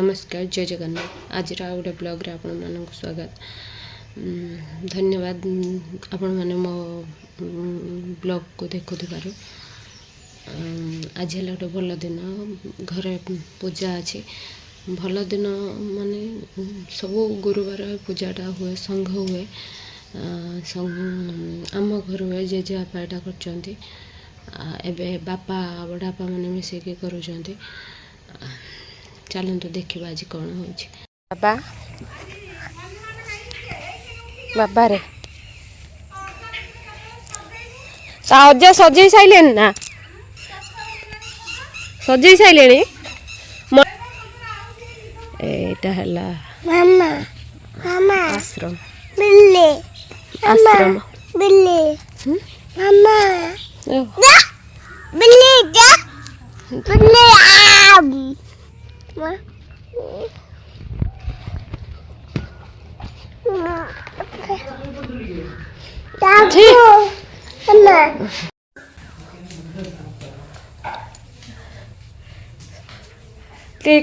नमस्कार जय जगन्नाथ। आज गोटे ब्लॉग रे आपण मानक स्वागत। धन्यवाद आपण माने मो ब्लॉग को देखुथिबारु। आज है गोटे भल दिन, घरे पूजा अच्छी भल दिन माने सब गुरुवार पूजाटा हुए, संघ हुए, आम घर हुए जेजेबापा एटा कर बापा बड़ापा मैंने मिसेक कर। चलते देखा आज कौन हो बाबा बाबा रे अजा सजे सारे ना सजे सारे आश्रम आश्रम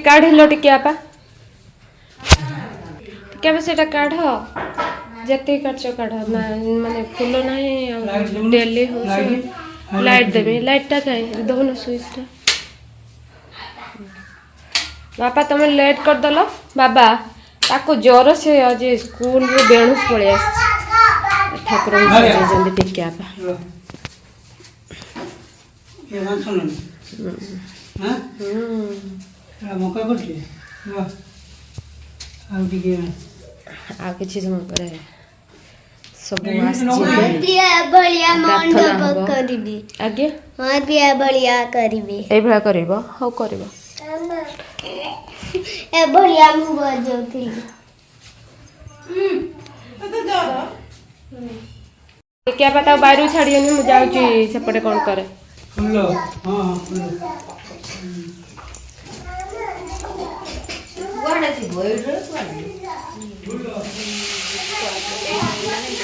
काढ़ टिके आपा से काढ़ जते काच काढ़ माने फूल ना डेली लाइट देवे लाइटा कहीं दौन स्विच बापा तुम लेट कर दल बाबा ताको ज्वर से आज स्कूल रे बेणुस पड़े ठाकुर टिके आपा आ किसी समय करे सब आगे बढ़िया करिबे ए भला करबो हाउ करबो ए बढ़िया मु बजौथि क्या पता बाहर छाड़ियनी मु जाउची सेपटे कोन करे फुल्लो हां फुल्लो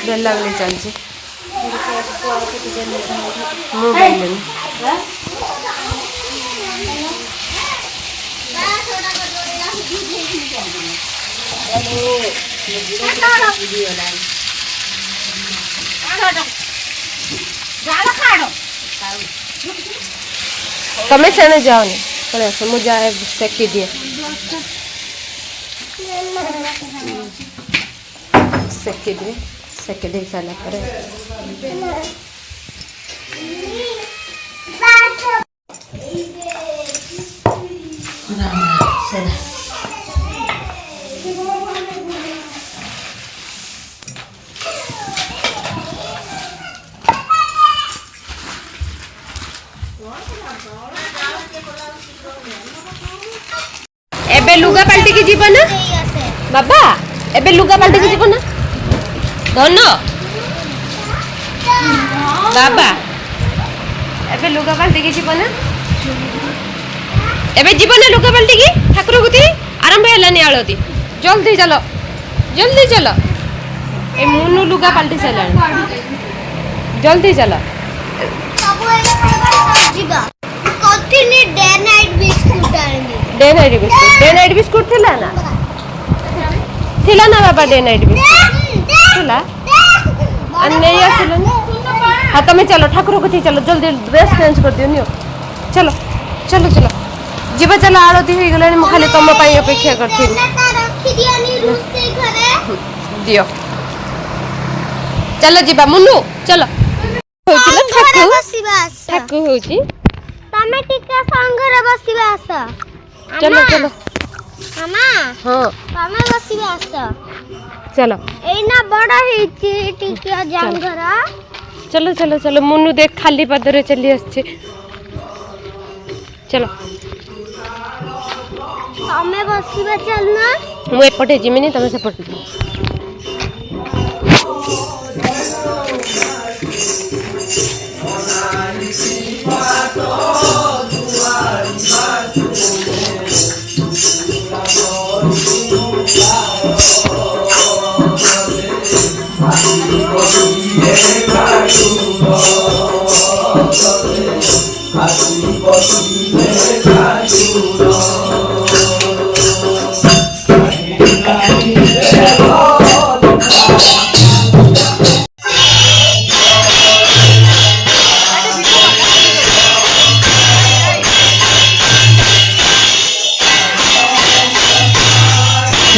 बेल लगने चलছে मोबाइल तमें से जाओनी पड़े मुझे सेकी दिए सेके दे सारा पर एबे लुगा पाल्टी की जीवन बाबा एबे लुगा पाल्टी की जीवन धन बाबा एबे लुगा पाल्टी की जीवन एबे जीवन लुगा पाल्टी की ठाकुर गुती आरंभ हेलानी आळती जल्दी चलो ए मुनु लुगा पाल्टी चलानी जल्दी चलो कथिनी डे नाइट बिस्कुट थिला ना बाबा डे नाइट बिस्कुट थिला अन्ने आसिलो हां तमे चलो ठाकुर को चलो जल्दी ड्रेस चेंज कर दियो नियो चलो चलो चलो जीवा चलो आरती हो गलानी मु खाली तम पई अपेक्षा करथि रखी दियानी रुसे घरे दियो चलो जीवा मुन्नू चलो होची ना ठाकुर होची तमे टिका संगरे बसिबा आस चलो चलो मामा हां तमे बसिबा आस चलो एना बड़ा हेची टिका जंगरा चलो चलो चलो मुन्नू देख खाली पदरे चली आछे चलो तमे बसिबा चलना मु एपटे जिमिनी तमे सेपटे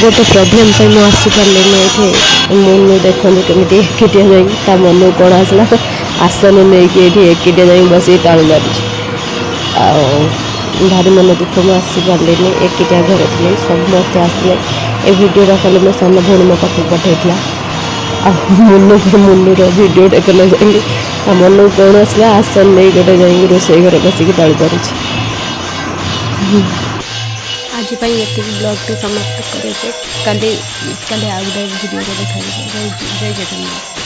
गोटे प्रोब्लेम पे मुझे आसीपारे ये मुझे देखते कमी एकिटिया जा मन को कौन आसला आसन नहीं कि एकिटिया जा बस टाणी मारी भारी मन दुख मुझे आसीपारे एकिटिया घर थे समस्ते आसते ए भिडटा खाली मो सान भौणी मो पाख पठे मुन्नूर भिडटा कले जाइए मन को कौन आसला आसन नहीं गोटे जा रोसे घर बसिक टाणी पार आज ये ब्लॉग समाप्त करे काली आउ गोटे भिडियो देखा जय जगन्नाथ।